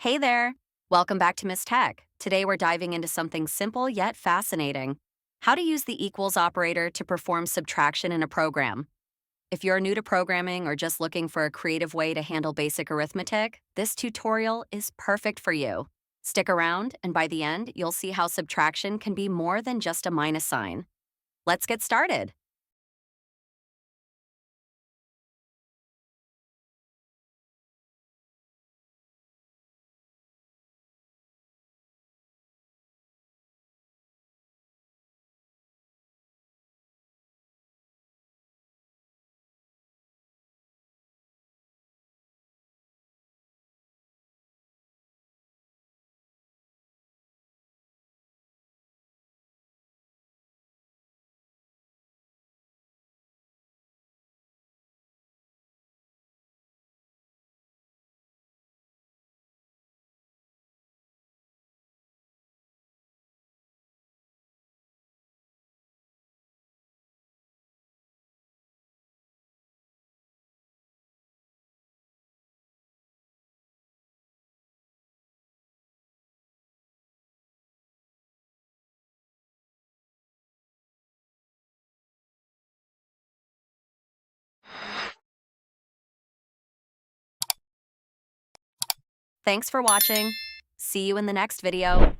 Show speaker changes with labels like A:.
A: Hey there! Welcome back to Miss Tech. Today we're diving into something simple yet fascinating: how to use the equals operator to perform subtraction in a program. If you're new to programming or just looking for a creative way to handle basic arithmetic, this tutorial is perfect for you. Stick around, and by the end, you'll see how subtraction can be more than just a minus sign. Let's get started. Thanks for watching. See you in the next video.